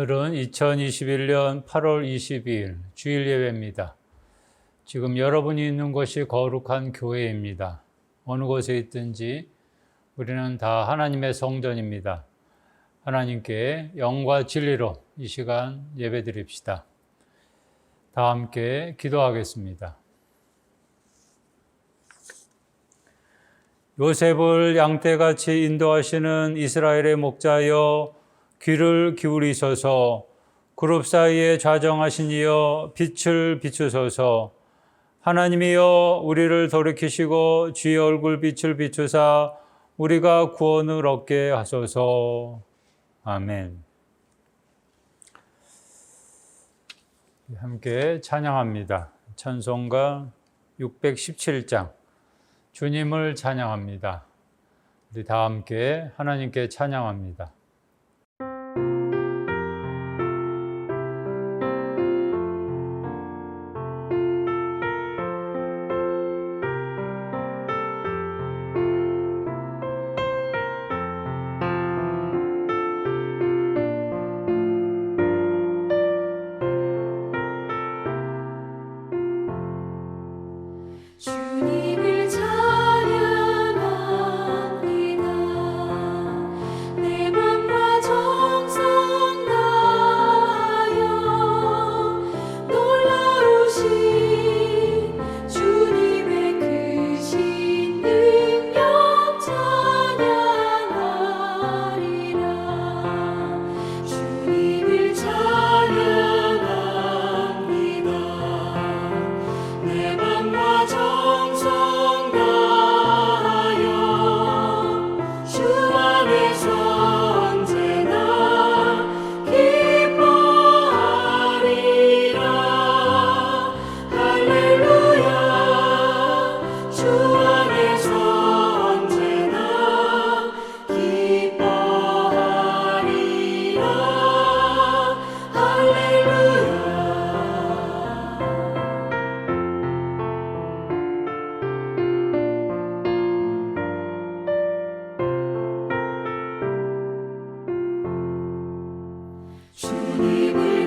오늘은 2021년 8월 22일 주일 예배입니다. 지금 여러분이 있는 곳이 거룩한 교회입니다. 어느 곳에 있든지 우리는 다 하나님의 성전입니다. 하나님께 영과 진리로 이 시간 예배 드립시다. 다 함께 기도하겠습니다. 요셉을 양떼같이 인도하시는 이스라엘의 목자여 귀를 기울이소서. 그룹 사이에 좌정하신 이여 빛을 비추소서. 하나님이여 우리를 돌이키시고 주의 얼굴 빛을 비추사 우리가 구원을 얻게 하소서. 아멘. 함께 찬양합니다. 찬송가 617장 주님을 찬양합니다. 우리 다 함께 하나님께 찬양합니다. 주님을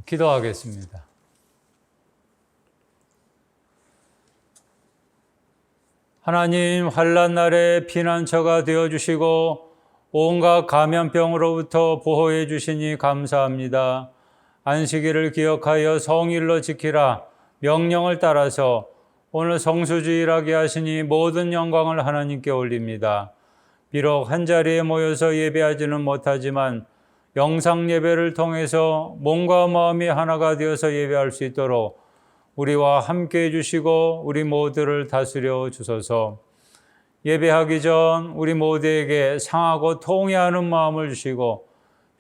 기도하겠습니다. 하나님, 환난 날에 피난처가 되어주시고 온갖 감염병으로부터 보호해 주시니 감사합니다. 안식일을 기억하여 성일로 지키라 명령을 따라서 오늘 성수주일하게 하시니 모든 영광을 하나님께 올립니다. 비록 한자리에 모여서 예배하지는 못하지만 영상 예배를 통해서 몸과 마음이 하나가 되어서 예배할 수 있도록 우리와 함께 해주시고 우리 모두를 다스려 주소서. 예배하기 전 우리 모두에게 상하고 통회하는 마음을 주시고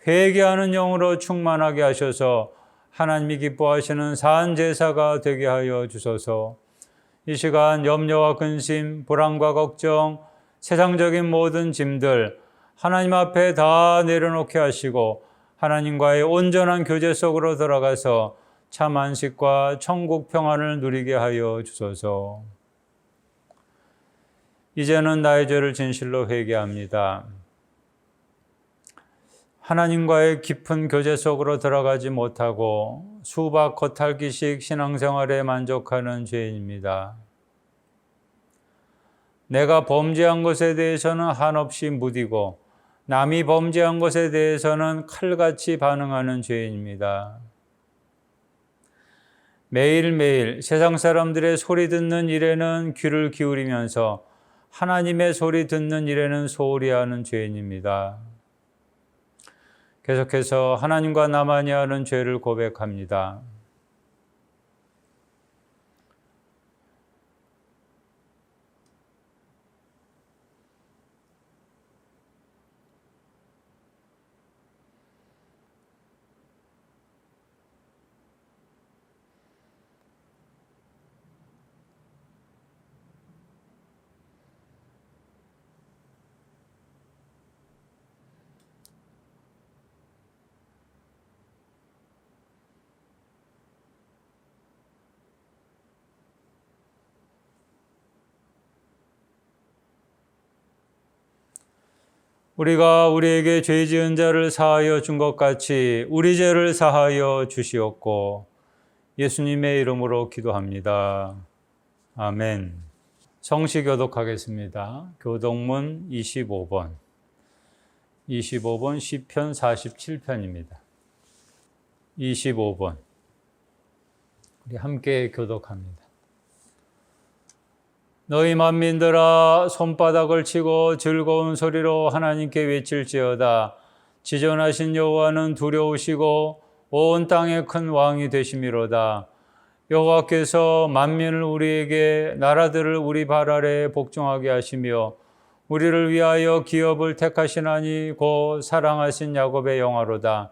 회개하는 영으로 충만하게 하셔서 하나님이 기뻐하시는 산 제사가 되게 하여 주소서. 이 시간 염려와 근심, 불안과 걱정, 세상적인 모든 짐들 하나님 앞에 다 내려놓게 하시고 하나님과의 온전한 교제 속으로 들어가서 참 안식과 천국 평안을 누리게 하여 주소서. 이제는 나의 죄를 진실로 회개합니다. 하나님과의 깊은 교제 속으로 들어가지 못하고 수박 겉핥기식 신앙생활에 만족하는 죄인입니다. 내가 범죄한 것에 대해서는 한없이 무디고 남이 범죄한 것에 대해서는 칼같이 반응하는 죄인입니다. 매일매일 세상 사람들의 소리 듣는 일에는 귀를 기울이면서 하나님의 소리 듣는 일에는 소홀히 하는 죄인입니다. 계속해서 하나님과 나만이 하는 죄를 고백합니다. 우리가 우리에게 죄 지은 자를 사하여 준 것 같이 우리 죄를 사하여 주시옵고 예수님의 이름으로 기도합니다. 아멘. 성시 교독하겠습니다. 교독문 25번. 25번 시편 47편입니다. 25번. 우리 함께 교독합니다. 너희 만민들아 손바닥을 치고 즐거운 소리로 하나님께 외칠지어다. 지존하신 여호와는 두려우시고 온 땅의 큰 왕이 되심이로다. 여호와께서 만민을 우리에게 나라들을 우리 발 아래 복종하게 하시며 우리를 위하여 기업을 택하시나니 곧 사랑하신 야곱의 영화로다.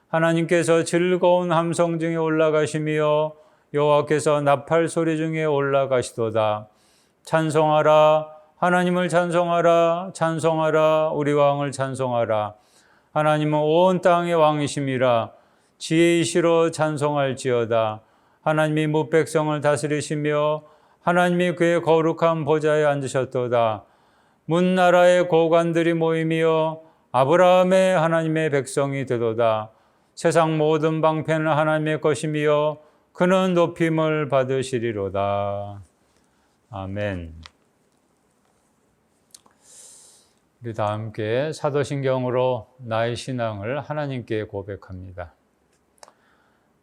하나님께서 즐거운 함성 중에 올라가시며 여호와께서 나팔 소리 중에 올라가시도다. 찬송하라, 하나님을 찬송하라, 찬송하라, 우리 왕을 찬송하라. 하나님은 온 땅의 왕이심이라. 지혜이시로 찬송할지어다. 하나님이 뭇백성을 다스리시며 하나님이 그의 거룩한 보좌에 앉으셨도다. 문나라의 고관들이 모이며 아브라함의 하나님의 백성이 되도다. 세상 모든 방편은 하나님의 것이며 그는 높임을 받으시리로다. 아멘. 우리 다 함께 사도신경으로 나의 신앙을 하나님께 고백합니다.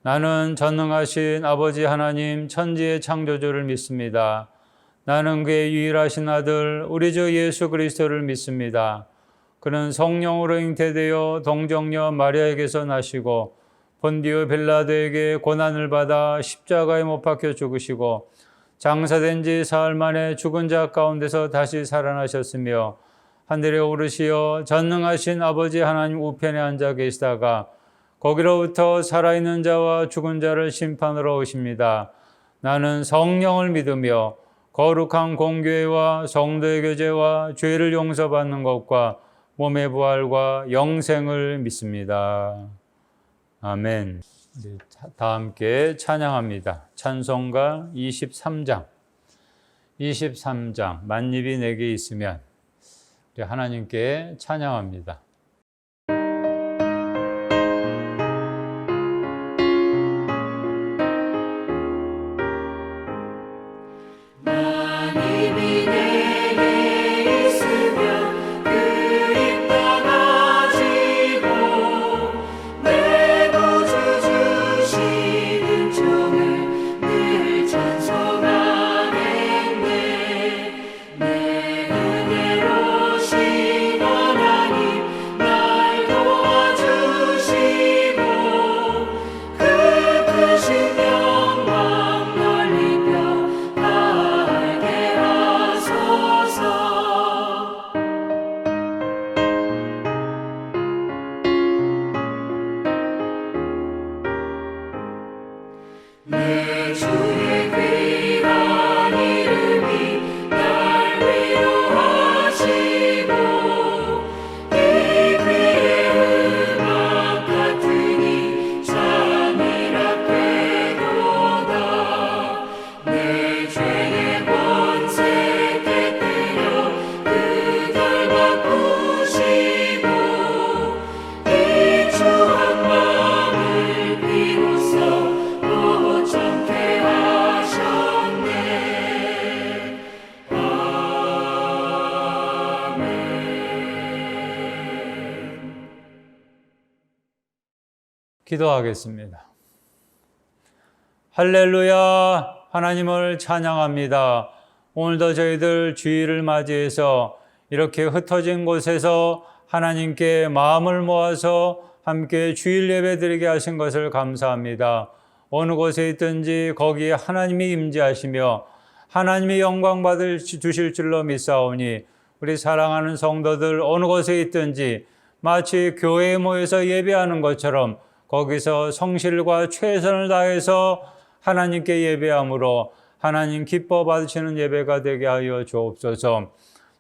나는 전능하신 아버지 하나님 천지의 창조주를 믿습니다. 나는 그의 유일하신 아들 우리 주 예수 그리스도를 믿습니다. 그는 성령으로 잉태되어 동정녀 마리아에게서 나시고 본디오 빌라도에게 고난을 받아 십자가에 못 박혀 죽으시고 장사된 지 사흘 만에 죽은 자 가운데서 다시 살아나셨으며 하늘에 오르시어 전능하신 아버지 하나님 우편에 앉아 계시다가 거기로부터 살아있는 자와 죽은 자를 심판하러 오십니다. 나는 성령을 믿으며 거룩한 공교회와 성도의 교제와 죄를 용서받는 것과 몸의 부활과 영생을 믿습니다. 아멘. 우리 다 함께 찬양합니다. 찬송가 23장. 23장 만입이 내게 있으면 우리 하나님께 찬양합니다. 내 은혜로신 하나님 기도하겠습니다. 할렐루야, 하나님을 찬양합니다. 오늘도 저희들 주일을 맞이해서 이렇게 흩어진 곳에서 하나님께 마음을 모아서 함께 주일 예배 드리게 하신 것을 감사합니다. 어느 곳에 있든지 거기에 하나님이 임재하시며 하나님이 영광 받을 주실 줄로 믿사오니 우리 사랑하는 성도들 어느 곳에 있든지 마치 교회에 모여서 예배하는 것처럼 거기서 성실과 최선을 다해서 하나님께 예배함으로 하나님 기뻐 받으시는 예배가 되게 하여 주옵소서.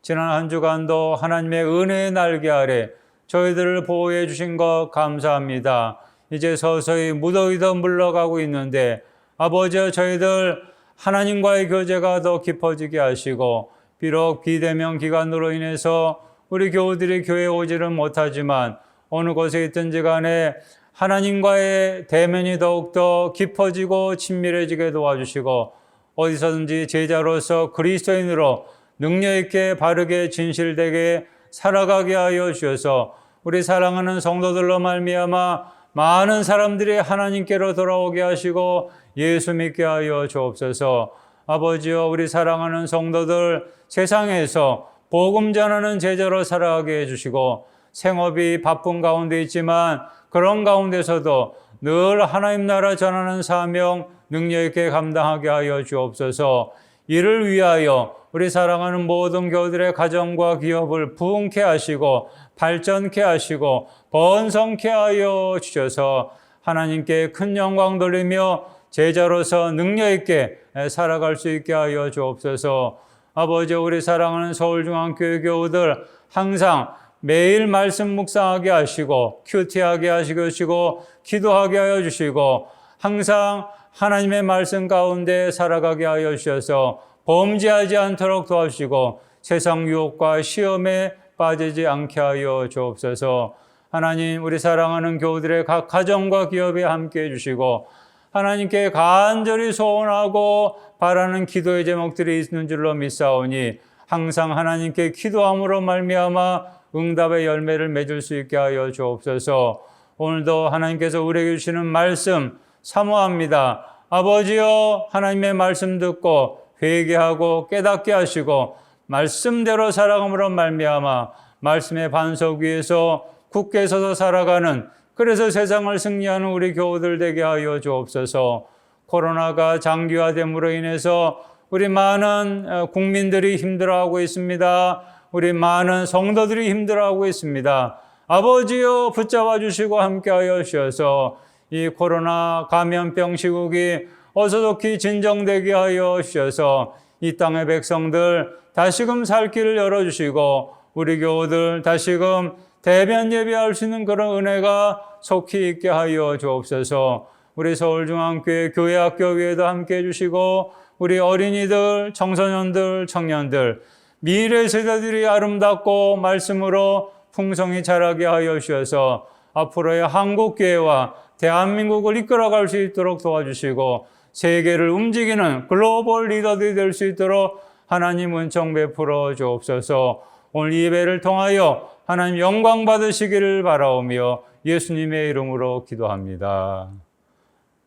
지난 한 주간도 하나님의 은혜의 날개 아래 저희들을 보호해 주신 것 감사합니다. 이제 서서히 무더위도 물러가고 있는데 아버지, 저희들 하나님과의 교제가 더 깊어지게 하시고 비록 비대면 기간으로 인해서 우리 교우들이 교회에 오지는 못하지만 어느 곳에 있든지 간에 하나님과의 대면이 더욱더 깊어지고 친밀해지게 도와주시고 어디서든지 제자로서 그리스도인으로 능력 있게 바르게 진실되게 살아가게 하여 주셔서 우리 사랑하는 성도들로 말미암아 많은 사람들이 하나님께로 돌아오게 하시고 예수 믿게 하여 주옵소서. 아버지여, 우리 사랑하는 성도들 세상에서 복음 전하는 제자로 살아가게 해주시고 생업이 바쁜 가운데 있지만 그런 가운데서도 늘 하나님 나라 전하는 사명 능력 있게 감당하게 하여 주옵소서. 이를 위하여 우리 사랑하는 모든 교우들의 가정과 기업을 부흥케 하시고 발전케 하시고 번성케 하여 주셔서 하나님께 큰 영광 돌리며 제자로서 능력 있게 살아갈 수 있게 하여 주옵소서. 아버지, 우리 사랑하는 서울중앙교회 교우들 항상 매일 말씀 묵상하게 하시고 큐티하게 하시고 기도하게 하여 주시고 항상 하나님의 말씀 가운데 살아가게 하여 주셔서 범죄하지 않도록 도와주시고 세상 유혹과 시험에 빠지지 않게 하여 주옵소서. 하나님, 우리 사랑하는 교우들의 각 가정과 기업에 함께해 주시고 하나님께 간절히 소원하고 바라는 기도의 제목들이 있는 줄로 믿사오니 항상 하나님께 기도함으로 말미암아 응답의 열매를 맺을 수 있게 하여 주옵소서. 오늘도 하나님께서 우리에게 주시는 말씀 사모합니다. 아버지여, 하나님의 말씀 듣고 회개하고 깨닫게 하시고 말씀대로 살아감으로 말미암아 말씀의 반석 위에서 굳게 서서 살아가는, 그래서 세상을 승리하는 우리 교우들 되게 하여 주옵소서. 코로나가 장기화됨으로 인해서 우리 많은 국민들이 힘들어하고 있습니다. 우리 많은 성도들이 힘들어하고 있습니다. 아버지여, 붙잡아 주시고 함께하여 주셔서 이 코로나 감염병 시국이 어서속히 진정되게 하여 주셔서 이 땅의 백성들 다시금 살 길을 열어주시고 우리 교우들 다시금 대변 예배할 수 있는 그런 은혜가 속히 있게 하여 주옵소서. 우리 서울중앙교회 교회학교위에도 함께해 주시고 우리 어린이들, 청소년들, 청년들, 미래 세대들이 아름답고 말씀으로 풍성히 자라게 하여 주셔서 앞으로의 한국교회와 대한민국을 이끌어갈 수 있도록 도와주시고 세계를 움직이는 글로벌 리더들이 될 수 있도록 하나님 은총 베풀어 주옵소서. 오늘 이 예배를 통하여 하나님 영광 받으시기를 바라오며 예수님의 이름으로 기도합니다.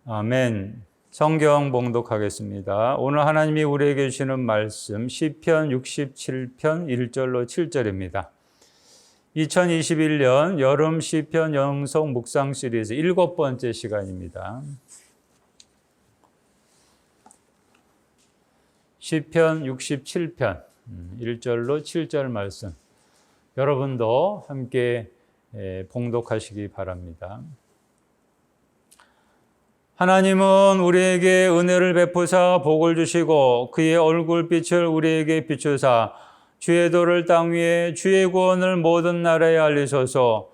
아멘. 성경 봉독하겠습니다. 오늘 하나님이 우리에게 주시는 말씀 시편 67편 1절로 7절입니다. 2021년 여름 시편 영성 묵상 시리즈 7번째 시간입니다. 시편 67편 1절로 7절 말씀, 여러분도 함께 봉독하시기 바랍니다. 하나님은 우리에게 은혜를 베푸사 복을 주시고 그의 얼굴빛을 우리에게 비추사 주의 도를 땅 위에 주의 구원을 모든 나라에 알리소서.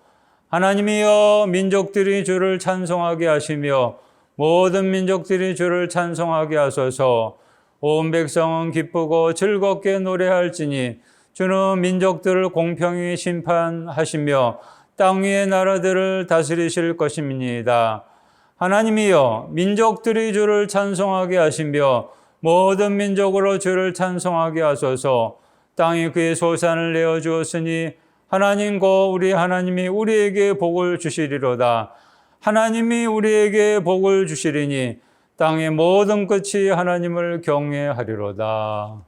하나님이여, 민족들이 주를 찬송하게 하시며 모든 민족들이 주를 찬송하게 하소서. 온 백성은 기쁘고 즐겁게 노래할지니 주는 민족들을 공평히 심판하시며 땅 위의 나라들을 다스리실 것입니다. 하나님이여, 민족들이 주를 찬송하게 하시며 모든 민족으로 주를 찬송하게 하소서. 땅이 그의 소산을 내어 주었으니 하나님 곧 우리 하나님이 우리에게 복을 주시리로다. 하나님이 우리에게 복을 주시리니 땅의 모든 끝이 하나님을 경외하리로다.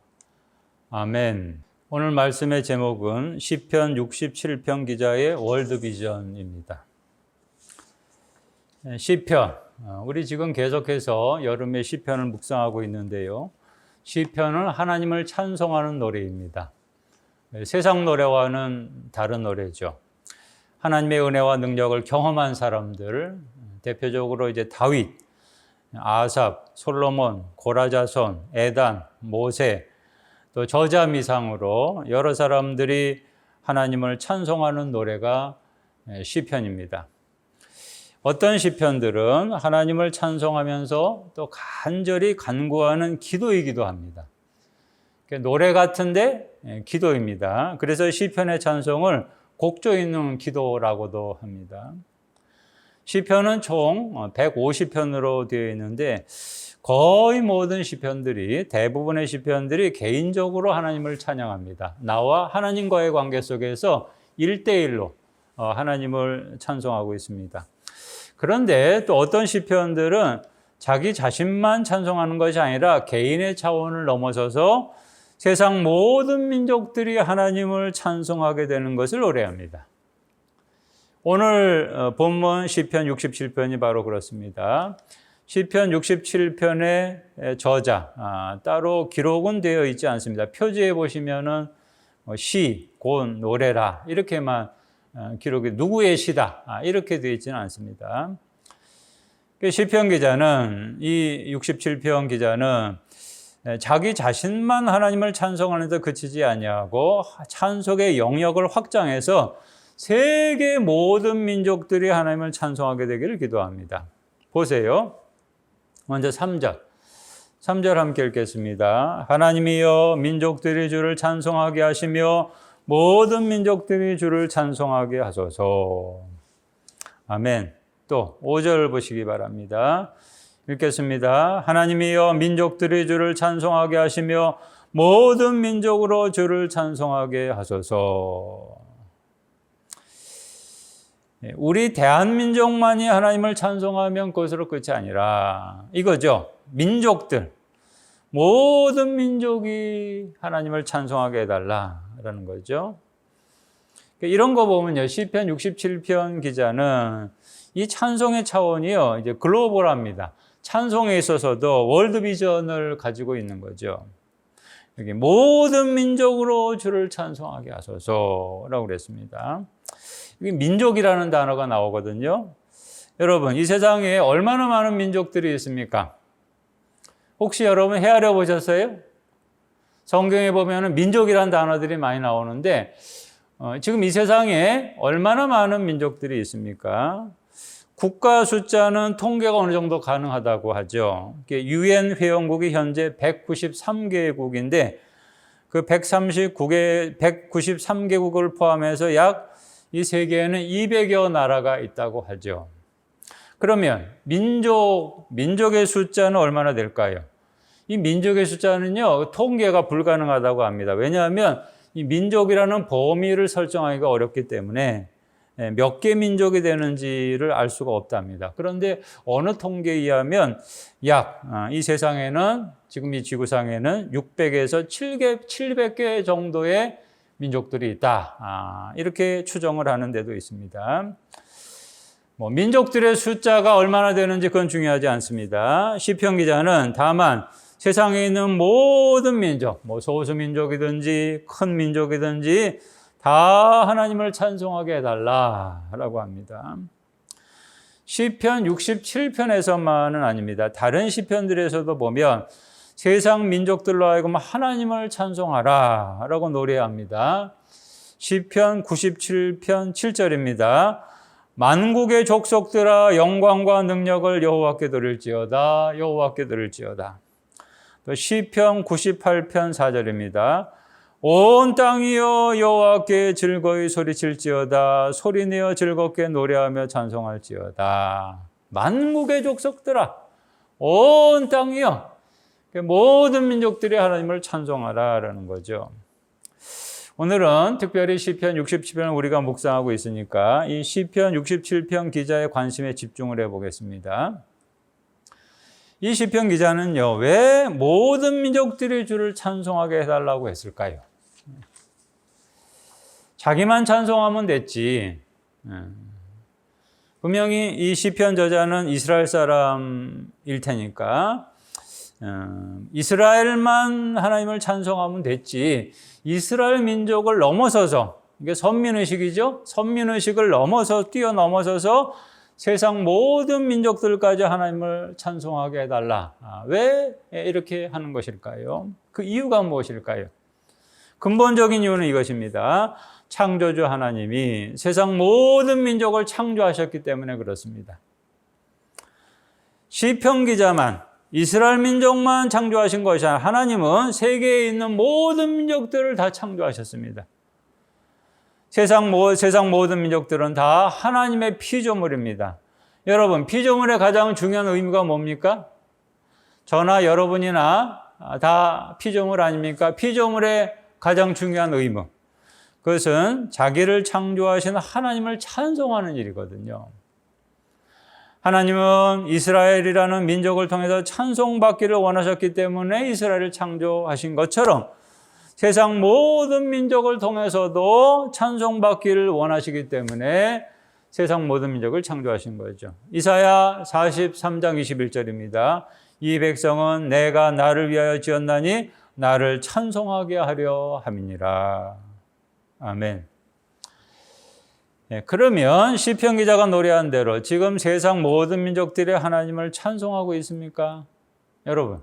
아멘. 오늘 말씀의 제목은 시편 67편 기자의 월드비전입니다. 시편, 우리 지금 계속해서 여름에 시편을 묵상하고 있는데요. 시편은 하나님을 찬송하는 노래입니다. 세상 노래와는 다른 노래죠. 하나님의 은혜와 능력을 경험한 사람들, 대표적으로 이제 다윗, 아삽, 솔로몬, 고라자손, 에단, 모세, 또 저자미상으로 여러 사람들이 하나님을 찬송하는 노래가 시편입니다. 어떤 시편들은 하나님을 찬송하면서 또 간절히 간구하는 기도이기도 합니다. 노래 같은데 기도입니다. 그래서 시편의 찬송을 곡조 있는 기도라고도 합니다. 시편은 총 150편으로 되어 있는데 거의 모든 시편들이, 대부분의 시편들이 개인적으로 하나님을 찬양합니다. 나와 하나님과의 관계 속에서 1대1로 하나님을 찬송하고 있습니다. 그런데 또 어떤 시편들은 자기 자신만 찬송하는 것이 아니라 개인의 차원을 넘어서서 세상 모든 민족들이 하나님을 찬송하게 되는 것을 노래합니다. 오늘 본문 시편 67편이 바로 그렇습니다. 시편 67편의 저자, 따로 기록은 되어 있지 않습니다. 표지에 보시면은 시, 곤, 노래라 이렇게만 기록이, 누구의 시다 이렇게 되어 있지는 않습니다. 시편 기자는, 이 67편 기자는 자기 자신만 하나님을 찬송하는 데 그치지 아니하고 찬송의 영역을 확장해서 세계 모든 민족들이 하나님을 찬송하게 되기를 기도합니다. 보세요. 먼저 3절 함께 읽겠습니다. 하나님이여 민족들이 주를 찬송하게 하시며 모든 민족들이 주를 찬송하게 하소서. 아멘. 또 5절 보시기 바랍니다. 읽겠습니다. 하나님이여 민족들이 주를 찬송하게 하시며 모든 민족으로 주를 찬송하게 하소서. 우리 대한민족만이 하나님을 찬송하면 그것으로 끝이 아니라 이거죠. 민족들, 모든 민족이 하나님을 찬송하게 해달라라는 거죠. 이런 거 보면요, 시편 67편 기자는 이 찬송의 차원이요, 이제 글로벌합니다. 찬송에 있어서도 월드비전을 가지고 있는 거죠. 여기 모든 민족으로 주를 찬송하게 하소서라고 그랬습니다. 여기 민족이라는 단어가 나오거든요. 여러분, 이 세상에 얼마나 많은 민족들이 있습니까? 혹시 여러분 헤아려 보셨어요? 성경에 보면은 민족이라는 단어들이 많이 나오는데 지금 이 세상에 얼마나 많은 민족들이 있습니까? 국가 숫자는 통계가 어느 정도 가능하다고 하죠. UN 회원국이 현재 193개국인데 그 193개국을 포함해서 약 이 세계에는 200여 나라가 있다고 하죠. 그러면 민족의 숫자는 얼마나 될까요? 이 민족의 숫자는요, 통계가 불가능하다고 합니다. 왜냐하면 이 민족이라는 범위를 설정하기가 어렵기 때문에 몇 개 민족이 되는지를 알 수가 없답니다. 그런데 어느 통계에 의하면 이 세상에는, 지금 이 지구상에는 600에서 700개 정도의 민족들이 있다. 이렇게 추정을 하는 데도 있습니다. 민족들의 숫자가 얼마나 되는지 그건 중요하지 않습니다. 시편 기자는 다만 세상에 있는 모든 민족, 소수민족이든지 큰 민족이든지 다 하나님을 찬송하게 해달라라고 합니다. 시편 67편에서만은 아닙니다. 다른 시편들에서도 보면 세상 민족들로 하여금 하나님을 찬송하라 라고 노래합니다. 시편 97편 7절입니다. 만국의 족속들아 영광과 능력을 여호와께 드릴지어다. 여호와께 드릴지어다. 또 시편 98편 4절입니다. 온 땅이여 여호와께 즐거이 소리칠지어다. 소리내어 즐겁게 노래하며 찬송할지어다. 만국의 족속들아, 온 땅이여, 모든 민족들이 하나님을 찬송하라라는 거죠. 오늘은 특별히 시편 67편을 우리가 묵상하고 있으니까 이 시편 67편 기자의 관심에 집중을 해보겠습니다. 이 시편 기자는요, 왜 모든 민족들이 주를 찬송하게 해달라고 했을까요? 자기만 찬송하면 됐지. 분명히 이 시편 저자는 이스라엘 사람일 테니까 이스라엘만 하나님을 찬송하면 됐지, 이스라엘 민족을 넘어서서, 이게 선민의식이죠. 선민의식을 뛰어넘어서서 세상 모든 민족들까지 하나님을 찬송하게 해달라. 왜 이렇게 하는 것일까요? 그 이유가 무엇일까요? 근본적인 이유는 이것입니다. 창조주 하나님이 세상 모든 민족을 창조하셨기 때문에 그렇습니다. 시편 기자만, 이스라엘 민족만 창조하신 것이 아니라 하나님은 세계에 있는 모든 민족들을 다 창조하셨습니다. 세상 모든 민족들은 다 하나님의 피조물입니다. 여러분, 피조물의 가장 중요한 의미가 뭡니까? 저나 여러분이나 다 피조물 아닙니까? 피조물의 가장 중요한 의무, 그것은 자기를 창조하신 하나님을 찬송하는 일이거든요. 하나님은 이스라엘이라는 민족을 통해서 찬송받기를 원하셨기 때문에 이스라엘을 창조하신 것처럼 세상 모든 민족을 통해서도 찬송받기를 원하시기 때문에 세상 모든 민족을 창조하신 거죠. 이사야 43장 21절입니다. 이 백성은 내가 나를 위하여 지었나니 나를 찬송하게 하려 함이니라. 아멘. 그러면 시편 기자가 노래한 대로 지금 세상 모든 민족들이 하나님을 찬송하고 있습니까? 여러분,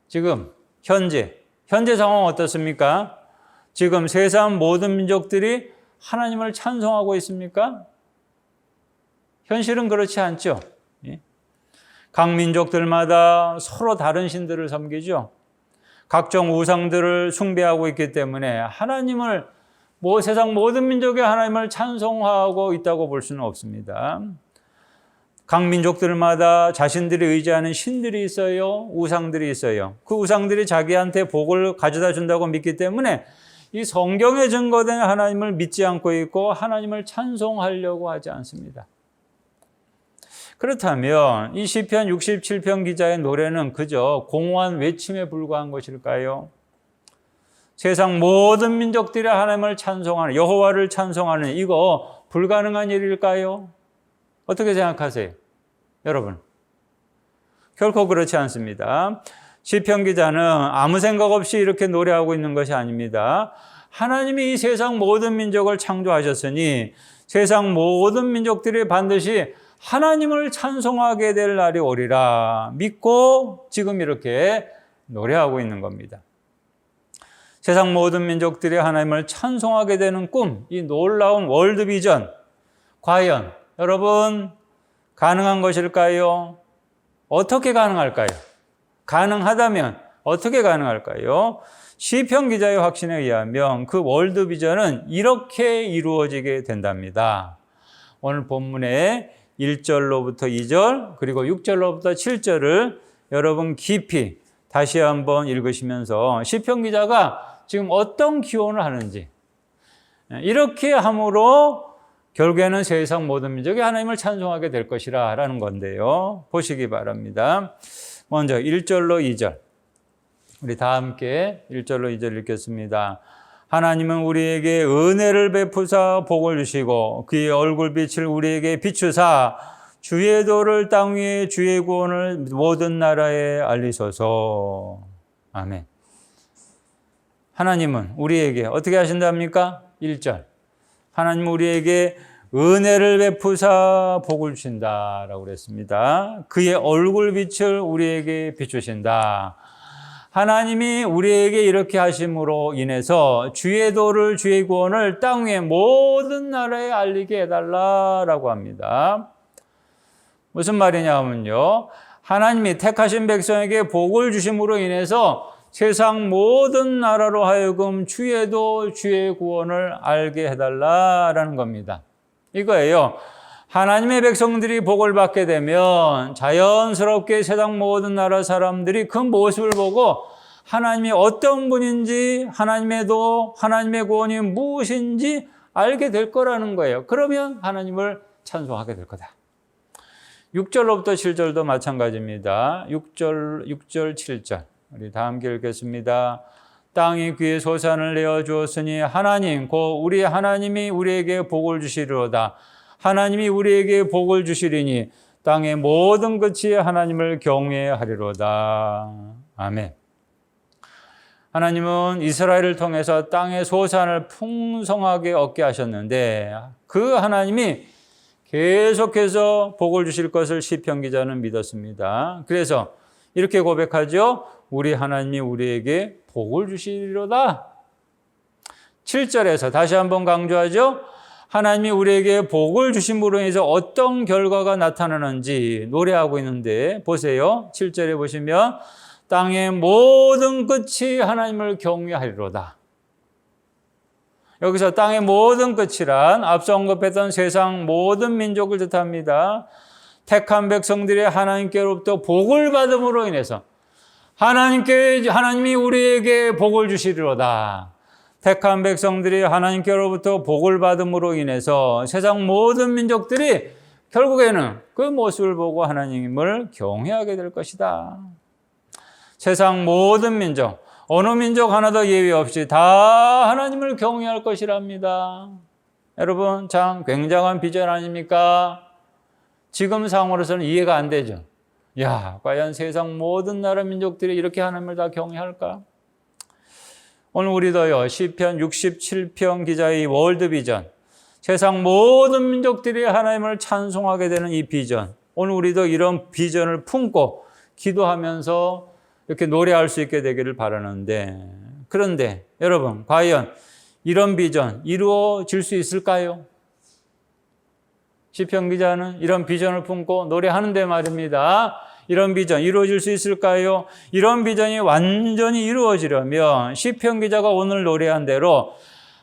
지금 현재 상황 어떻습니까? 지금 세상 모든 민족들이 하나님을 찬송하고 있습니까? 현실은 그렇지 않죠. 각 민족들마다 서로 다른 신들을 섬기죠. 각종 우상들을 숭배하고 있기 때문에 하나님을, 세상 모든 민족이 하나님을 찬송하고 있다고 볼 수는 없습니다. 각 민족들마다 자신들이 의지하는 신들이 있어요. 우상들이 있어요. 그 우상들이 자기한테 복을 가져다 준다고 믿기 때문에 이 성경에 증거된 하나님을 믿지 않고 있고 하나님을 찬송하려고 하지 않습니다. 그렇다면 이 시편 67편 기자의 노래는 그저 공허한 외침에 불과한 것일까요? 세상 모든 민족들이 하나님을 찬송하는, 여호와를 찬송하는, 이거 불가능한 일일까요? 어떻게 생각하세요? 여러분, 결코 그렇지 않습니다. 시편 기자는 아무 생각 없이 이렇게 노래하고 있는 것이 아닙니다. 하나님이 이 세상 모든 민족을 창조하셨으니 세상 모든 민족들이 반드시 하나님을 찬송하게 될 날이 오리라 믿고 지금 이렇게 노래하고 있는 겁니다. 세상 모든 민족들이 하나님을 찬송하게 되는 꿈, 이 놀라운 월드 비전, 과연 여러분 가능한 것일까요? 어떻게 가능할까요? 가능하다면 어떻게 가능할까요? 시편 기자의 확신에 의하면 그 월드 비전은 이렇게 이루어지게 된답니다. 오늘 본문에 1절로부터 2절 그리고 6절로부터 7절을 여러분 깊이 다시 한번 읽으시면서 시편 기자가 지금 어떤 기원을 하는지, 이렇게 함으로 결국에는 세상 모든 민족이 하나님을 찬송하게 될 것이라 라는 건데요. 보시기 바랍니다. 먼저 1절로 2절 우리 다 함께 1절로 2절 읽겠습니다. 하나님은 우리에게 은혜를 베푸사 복을 주시고 그의 얼굴빛을 우리에게 비추사 주의 도를 땅 위에 주의 구원을 모든 나라에 알리소서. 아멘. 하나님은 우리에게 어떻게 하신답니까? 1절. 하나님은 우리에게 은혜를 베푸사 복을 주신다라고 그랬습니다. 그의 얼굴빛을 우리에게 비추신다. 하나님이 우리에게 이렇게 하심으로 인해서 주의 도를, 주의 구원을 땅 위의 모든 나라에 알리게 해달라라고 합니다. 무슨 말이냐면요, 하나님이 택하신 백성에게 복을 주심으로 인해서 세상 모든 나라로 하여금 주의 도, 주의 구원을 알게 해달라라는 겁니다. 이거예요. 하나님의 백성들이 복을 받게 되면 자연스럽게 세상 모든 나라 사람들이 그 모습을 보고 하나님이 어떤 분인지, 하나님의 구원이 무엇인지 알게 될 거라는 거예요. 그러면 하나님을 찬송하게 될 거다. 6절로부터 7절도 마찬가지입니다. 6절, 7절. 우리 다 함께 읽겠습니다. 땅이 그의 소산을 내어 주었으니 하나님 곧 우리 하나님이 우리에게 복을 주시리로다. 하나님이 우리에게 복을 주시리니 땅의 모든 끝이 하나님을 경외하리로다. 아멘. 하나님은 이스라엘을 통해서 땅의 소산을 풍성하게 얻게 하셨는데 그 하나님이 계속해서 복을 주실 것을 시편 기자는 믿었습니다. 그래서 이렇게 고백하죠. 우리 하나님이 우리에게 복을 주시리로다. 7절에서 다시 한번 강조하죠. 하나님이 우리에게 복을 주심으로 인해서 어떤 결과가 나타나는지 노래하고 있는데 보세요. 7절에 보시면 땅의 모든 끝이 하나님을 경외하리로다. 여기서 땅의 모든 끝이란 앞서 언급했던 세상 모든 민족을 뜻합니다. 택한 백성들이 하나님께로부터 복을 받음으로 인해서 하나님이 우리에게 복을 주시리로다. 택한 백성들이 하나님께로부터 복을 받음으로 인해서 세상 모든 민족들이 결국에는 그 모습을 보고 하나님을 경외하게 될 것이다. 세상 모든 민족, 어느 민족 하나도 예외 없이 다 하나님을 경외할 것이랍니다. 여러분, 참 굉장한 비전 아닙니까? 지금 상황으로서는 이해가 안 되죠. 야, 과연 세상 모든 나라 민족들이 이렇게 하나님을 다 경외할까? 오늘 우리도요, 시편 67편 기자의 월드 비전, 세상 모든 민족들이 하나님을 찬송하게 되는 이 비전, 오늘 우리도 이런 비전을 품고 기도하면서 이렇게 노래할 수 있게 되기를 바라는데, 그런데 여러분, 과연 이런 비전 이루어질 수 있을까요? 시편 기자는 이런 비전을 품고 노래하는데 말입니다. 이런 비전 이루어질 수 있을까요? 이런 비전이 완전히 이루어지려면 시편 기자가 오늘 노래한 대로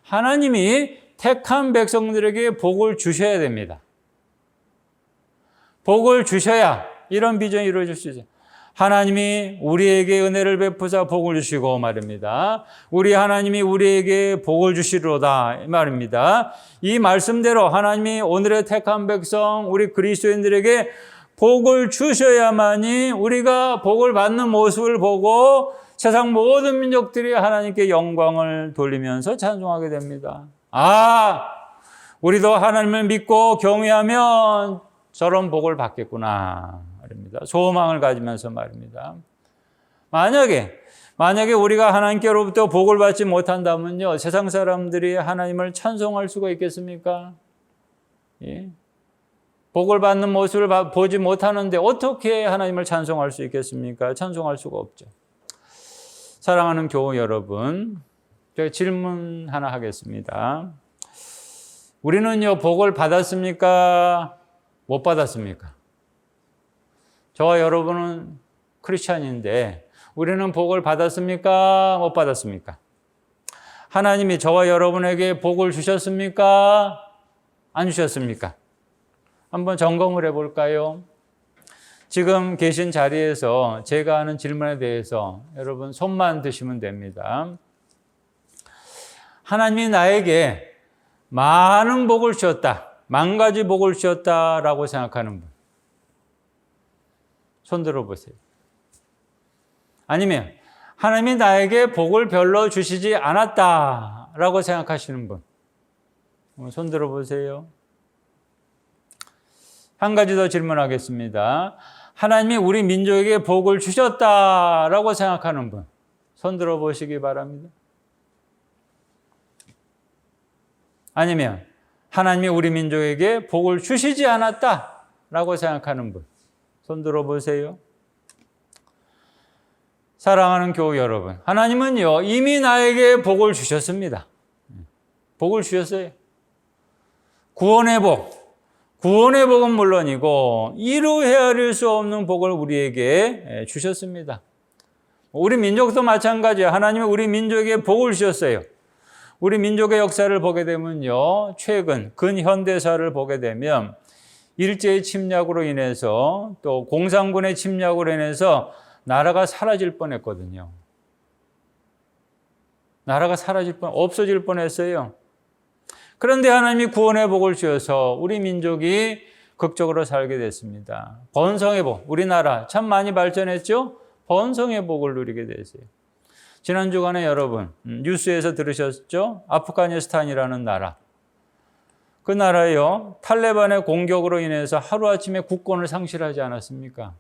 하나님이 택한 백성들에게 복을 주셔야 됩니다. 복을 주셔야 이런 비전이 이루어질 수 있어요. 하나님이 우리에게 은혜를 베푸사 복을 주시고 말입니다. 우리 하나님이 우리에게 복을 주시리로다 말입니다. 이 말씀대로 하나님이 오늘의 택한 백성 우리 그리스도인들에게 복을 주셔야만이 우리가 복을 받는 모습을 보고 세상 모든 민족들이 하나님께 영광을 돌리면서 찬송하게 됩니다. 아, 우리도 하나님을 믿고 경외하면 저런 복을 받겠구나 말입니다. 소망을 가지면서 말입니다. 만약에 우리가 하나님께로부터 복을 받지 못한다면요, 세상 사람들이 하나님을 찬송할 수가 있겠습니까? 예? 복을 받는 모습을 보지 못하는데 어떻게 하나님을 찬송할 수 있겠습니까? 찬송할 수가 없죠. 사랑하는 교우 여러분, 제가 질문 하나 하겠습니다. 우리는요, 복을 받았습니까? 못 받았습니까? 저와 여러분은 크리스찬인데 우리는 복을 받았습니까? 못 받았습니까? 하나님이 저와 여러분에게 복을 주셨습니까? 안 주셨습니까? 한번 점검을 해볼까요? 지금 계신 자리에서 제가 하는 질문에 대해서 여러분 손만 드시면 됩니다. 하나님이 나에게 많은 복을 주셨다, 만 가지 복을 주셨다라고 생각하는 분, 손 들어보세요. 아니면 하나님이 나에게 복을 별로 주시지 않았다라고 생각하시는 분, 손 들어보세요. 한 가지 더 질문하겠습니다. 하나님이 우리 민족에게 복을 주셨다라고 생각하는 분, 손 들어보시기 바랍니다. 아니면 하나님이 우리 민족에게 복을 주시지 않았다라고 생각하는 분, 손 들어보세요. 사랑하는 교우 여러분, 하나님은요, 이미 나에게 복을 주셨습니다. 복을 주셨어요. 구원의 복은 물론이고 이루 헤아릴 수 없는 복을 우리에게 주셨습니다. 우리 민족도 마찬가지예요. 하나님은 우리 민족에게 복을 주셨어요. 우리 민족의 역사를 보게 되면요, 최근 근현대사를 보게 되면 일제의 침략으로 인해서 또 공산군의 침략으로 인해서 나라가 사라질 뻔했거든요. 나라가 없어질 뻔했어요. 그런데 하나님이 구원의 복을 주셔서 우리 민족이 극적으로 살게 됐습니다. 번성의 복, 우리나라 참 많이 발전했죠? 번성의 복을 누리게 됐어요. 지난 주간에 여러분 뉴스에서 들으셨죠? 아프가니스탄이라는 나라. 그 나라요, 탈레반의 공격으로 인해서 하루아침에 국권을 상실하지 않았습니까?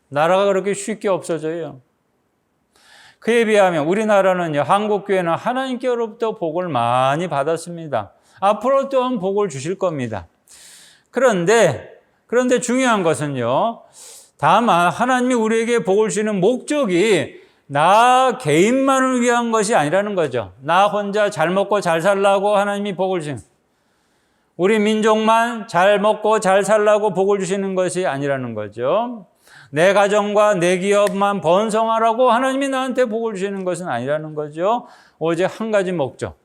나라가 그렇게 쉽게 없어져요. 그에 비하면 우리나라는요, 한국교회는 하나님께로부터 복을 많이 받았습니다. 앞으로 또한 복을 주실 겁니다. 그런데 중요한 것은요, 다만 하나님이 우리에게 복을 주시는 목적이 나 개인만을 위한 것이 아니라는 거죠. 나 혼자 잘 먹고 잘 살라고 하나님이 복을 주시는, 우리 민족만 잘 먹고 잘 살라고 복을 주시는 것이 아니라는 거죠. 내 가정과 내 기업만 번성하라고 하나님이 나한테 복을 주시는 것은 아니라는 거죠. 오직 한 가지 목적,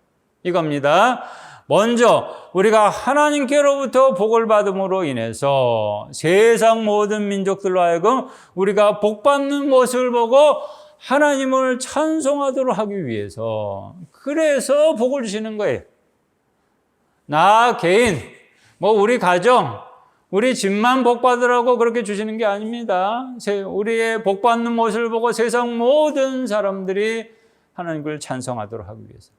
이겁니다. 먼저 우리가 하나님께로부터 복을 받음으로 인해서 세상 모든 민족들로 하여금 우리가 복받는 모습을 보고 하나님을 찬송하도록 하기 위해서, 그래서 복을 주시는 거예요. 나 개인, 우리 가정, 우리 집만 복받으라고 그렇게 주시는 게 아닙니다. 우리의 복받는 모습을 보고 세상 모든 사람들이 하나님을 찬송하도록 하기 위해서.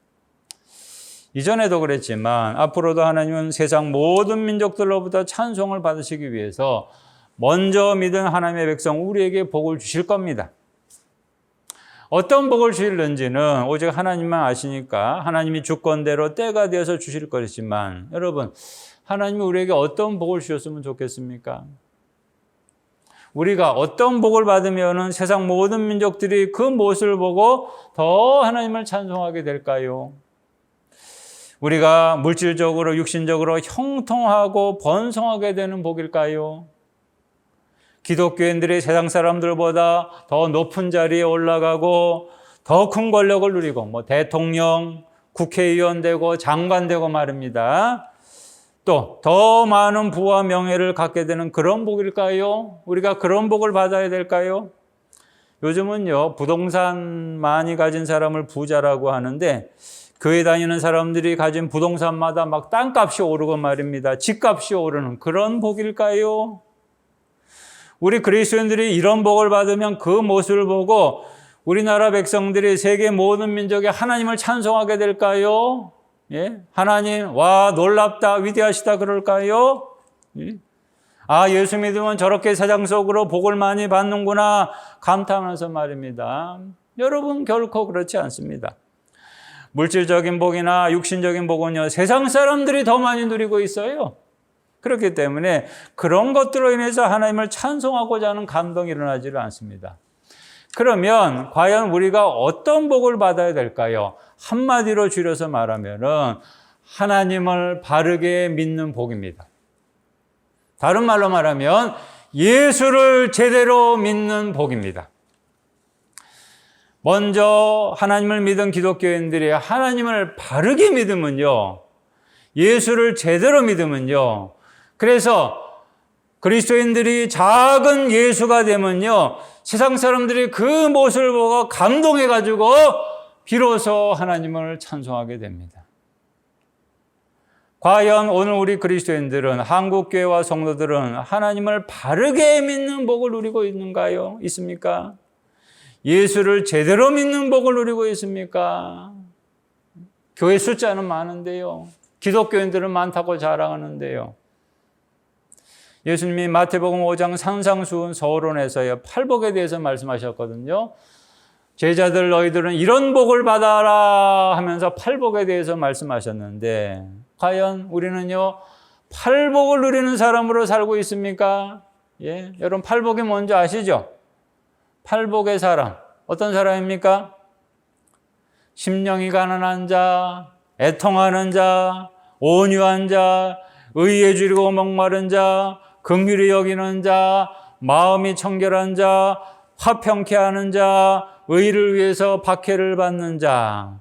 이전에도 그랬지만 앞으로도 하나님은 세상 모든 민족들로부터 찬송을 받으시기 위해서 먼저 믿은 하나님의 백성 우리에게 복을 주실 겁니다. 어떤 복을 주실는지는 오직 하나님만 아시니까 하나님이 주권대로 때가 되어서 주실 것이지만, 여러분, 하나님이 우리에게 어떤 복을 주셨으면 좋겠습니까? 우리가 어떤 복을 받으면 세상 모든 민족들이 그 모습을 보고 더 하나님을 찬송하게 될까요? 우리가 물질적으로 육신적으로 형통하고 번성하게 되는 복일까요? 기독교인들이 세상 사람들보다 더 높은 자리에 올라가고 더 큰 권력을 누리고 대통령, 국회의원 되고 장관 되고 말입니다. 또 더 많은 부와 명예를 갖게 되는 그런 복일까요? 우리가 그런 복을 받아야 될까요? 요즘은요, 부동산 많이 가진 사람을 부자라고 하는데 교회 다니는 사람들이 가진 부동산마다 막 땅값이 오르고 말입니다. 집값이 오르는 그런 복일까요? 우리 그리스도인들이 이런 복을 받으면 그 모습을 보고 우리나라 백성들이 세계 모든 민족에 하나님을 찬송하게 될까요? 예? 하나님, 와, 놀랍다, 위대하시다 그럴까요? 예? 아, 예수 믿으면 저렇게 세상 속으로 복을 많이 받는구나 감탄하면서 말입니다. 여러분, 결코 그렇지 않습니다. 물질적인 복이나 육신적인 복은요, 세상 사람들이 더 많이 누리고 있어요. 그렇기 때문에 그런 것들로 인해서 하나님을 찬송하고자 하는 감동이 일어나지를 않습니다. 그러면 과연 우리가 어떤 복을 받아야 될까요? 한마디로 줄여서 말하면은 하나님을 바르게 믿는 복입니다. 다른 말로 말하면 예수를 제대로 믿는 복입니다. 먼저 하나님을 믿은 기독교인들이 하나님을 바르게 믿으면요, 예수를 제대로 믿으면요, 그래서 그리스도인들이 작은 예수가 되면요, 세상 사람들이 그 모습을 보고 감동해가지고 비로소 하나님을 찬송하게 됩니다. 과연 오늘 우리 그리스도인들은, 한국교회와 성도들은 하나님을 바르게 믿는 복을 누리고 있는가요? 있습니까? 예수를 제대로 믿는 복을 누리고 있습니까? 교회 숫자는 많은데요, 기독교인들은 많다고 자랑하는데요. 예수님이 마태복음 5장 산상수훈 서론에서요, 팔복에 대해서 말씀하셨거든요. 제자들 너희들은 이런 복을 받아라 하면서 팔복에 대해서 말씀하셨는데, 과연 우리는요, 팔복을 누리는 사람으로 살고 있습니까? 예, 여러분 팔복이 뭔지 아시죠? 팔복의 사람, 어떤 사람입니까? 심령이 가난한 자, 애통하는 자, 온유한 자, 의에 줄이고 목마른 자, 긍휼히 여기는 자, 마음이 청결한 자, 화평케 하는 자, 의를 위해서 박해를 받는 자,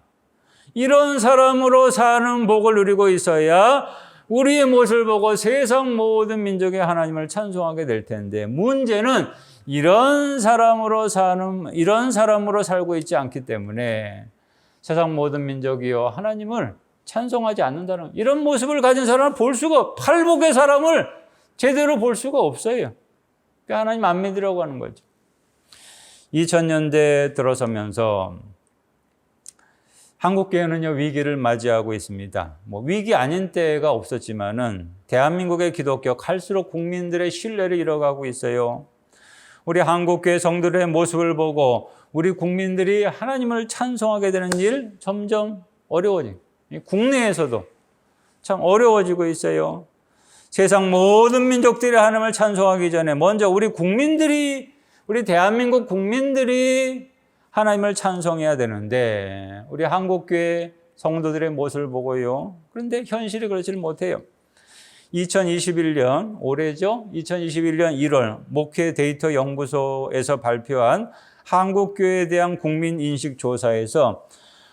이런 사람으로 사는 복을 누리고 있어야 우리의 모습을 보고 세상 모든 민족의 하나님을 찬송하게 될 텐데, 문제는 이런 사람으로 살고 있지 않기 때문에 세상 모든 민족이요 하나님을 찬송하지 않는다는 이런 모습을 가진 사람을 볼 수가 팔복의 사람을 제대로 볼 수가 없어요. 그러니까 하나님 안 믿으라고 하는 거죠. 2000년대 들어서면서 한국교회는요 위기를 맞이하고 있습니다. 위기 아닌 때가 없었지만은 대한민국의 기독교 갈수록 국민들의 신뢰를 잃어가고 있어요. 우리 한국교회 성도들의 모습을 보고 우리 국민들이 하나님을 찬송하게 되는 일 점점 어려워지고 국내에서도 참 어려워지고 있어요. 세상 모든 민족들이 하나님을 찬송하기 전에 먼저 우리 국민들이 우리 대한민국 국민들이 하나님을 찬송해야 되는데 우리 한국교회 성도들의 모습을 보고요. 그런데 현실이 그렇지를 못해요. 2021년 올해죠. 2021년 1월 목회 데이터 연구소에서 발표한 한국교회에 대한 국민인식조사에서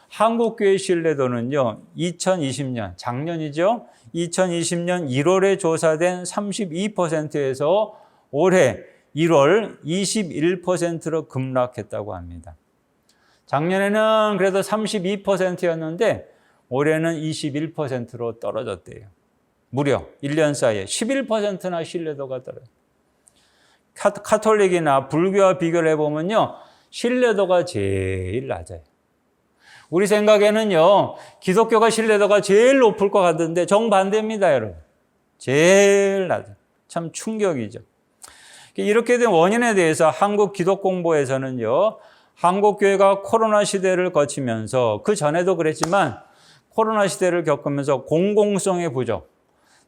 한국교회 신뢰도는요. 2020년 작년이죠. 2020년 1월에 조사된 32%에서 올해 1월 21%로 급락했다고 합니다. 작년에는 그래도 32%였는데 올해는 21%로 떨어졌대요. 무려 1년 사이에 11%나 신뢰도가 떨어져요. 카톨릭이나 불교와 비교를 해보면요. 신뢰도가 제일 낮아요. 우리 생각에는요. 기독교가 신뢰도가 제일 높을 것 같은데 정반대입니다, 여러분. 제일 낮아요. 참 충격이죠. 이렇게 된 원인에 대해서 한국 기독공보에서는요. 한국교회가 코로나 시대를 거치면서 그 전에도 그랬지만 코로나 시대를 겪으면서 공공성의 부족,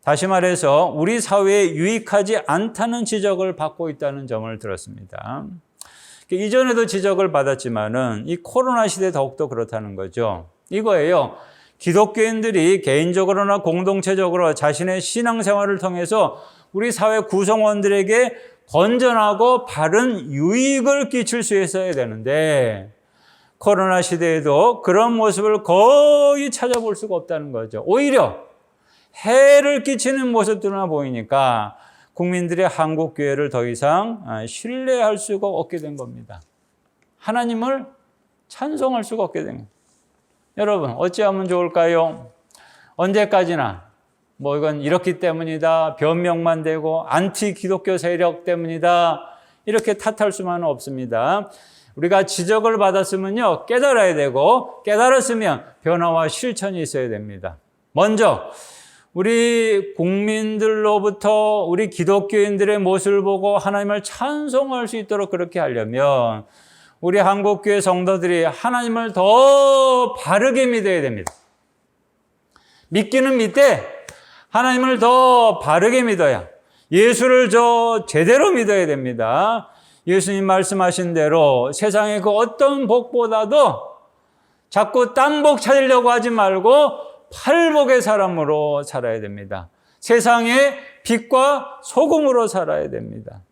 다시 말해서 우리 사회에 유익하지 않다는 지적을 받고 있다는 점을 들었습니다. 이전에도 지적을 받았지만은 이 코로나 시대에 더욱더 그렇다는 거죠. 이거예요. 기독교인들이 개인적으로나 공동체적으로 자신의 신앙생활을 통해서 우리 사회 구성원들에게 건전하고 바른 유익을 끼칠 수 있어야 되는데 코로나 시대에도 그런 모습을 거의 찾아볼 수가 없다는 거죠. 오히려 해를 끼치는 모습들만 보이니까 국민들이 한국교회를 더 이상 신뢰할 수가 없게 된 겁니다. 하나님을 찬송할 수가 없게 된 겁니다. 여러분 어찌하면 좋을까요? 언제까지나 이건 이렇기 때문이다. 변명만 되고 안티 기독교 세력 때문이다. 이렇게 탓할 수만은 없습니다. 우리가 지적을 받았으면요. 깨달아야 되고 깨달았으면 변화와 실천이 있어야 됩니다. 먼저 우리 국민들로부터 우리 기독교인들의 모습을 보고 하나님을 찬송할 수 있도록 그렇게 하려면 우리 한국교회 성도들이 하나님을 더 바르게 믿어야 됩니다. 믿기는 믿되 하나님을 더 바르게 믿어야 예수를 제대로 믿어야 됩니다. 예수님 말씀하신 대로 세상의 그 어떤 복보다도 자꾸 딴 복 찾으려고 하지 말고 팔복의 사람으로 살아야 됩니다. 세상의 빛과 소금으로 살아야 됩니다.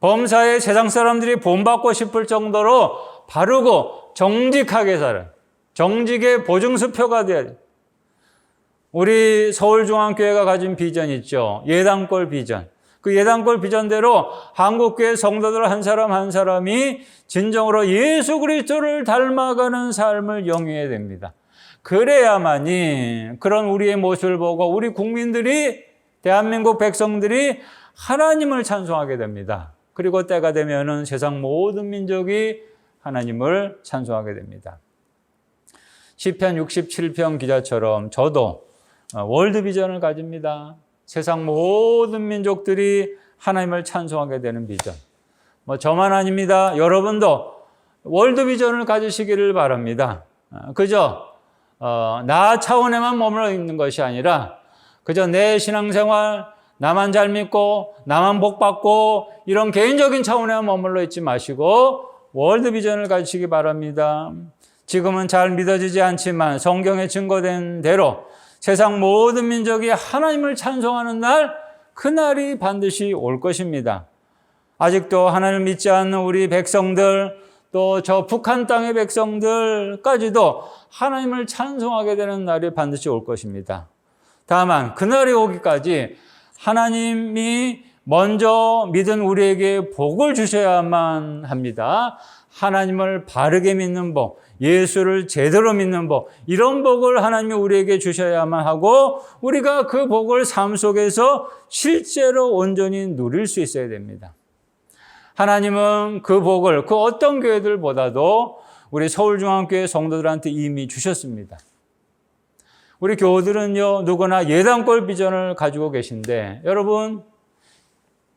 범사에 세상 사람들이 본받고 싶을 정도로 바르고 정직하게 살아요. 정직의 보증수표가 돼야 돼요. 우리 서울중앙교회가 가진 비전이 있죠. 예당골 비전. 그 예당골 비전대로 한국교회 성도들 한 사람 한 사람이 진정으로 예수 그리스도를 닮아가는 삶을 영위해야 됩니다. 그래야만이 그런 우리의 모습을 보고 우리 국민들이 대한민국 백성들이 하나님을 찬송하게 됩니다. 그리고 때가 되면은 세상 모든 민족이 하나님을 찬송하게 됩니다. 시편 67편 기자처럼 저도 월드비전을 가집니다. 세상 모든 민족들이 하나님을 찬송하게 되는 비전. 저만 아닙니다. 여러분도 월드비전을 가지시기를 바랍니다. 그저 나 차원에만 머물러 있는 것이 아니라 그저 내 신앙생활, 나만 잘 믿고 나만 복받고 이런 개인적인 차원에만 머물러 있지 마시고 월드비전을 가지시기 바랍니다. 지금은 잘 믿어지지 않지만 성경에 증거된 대로 세상 모든 민족이 하나님을 찬송하는 날, 그날이 반드시 올 것입니다. 아직도 하나님을 믿지 않는 우리 백성들, 또 저 북한 땅의 백성들까지도 하나님을 찬송하게 되는 날이 반드시 올 것입니다. 다만 그날이 오기까지 하나님이 먼저 믿은 우리에게 복을 주셔야만 합니다. 하나님을 바르게 믿는 복, 예수를 제대로 믿는 복, 이런 복을 하나님이 우리에게 주셔야만 하고 우리가 그 복을 삶 속에서 실제로 온전히 누릴 수 있어야 됩니다. 하나님은 그 복을 그 어떤 교회들보다도 우리 서울중앙교회 성도들한테 이미 주셨습니다. 우리 교우들은요, 누구나 예단골 비전을 가지고 계신데, 여러분,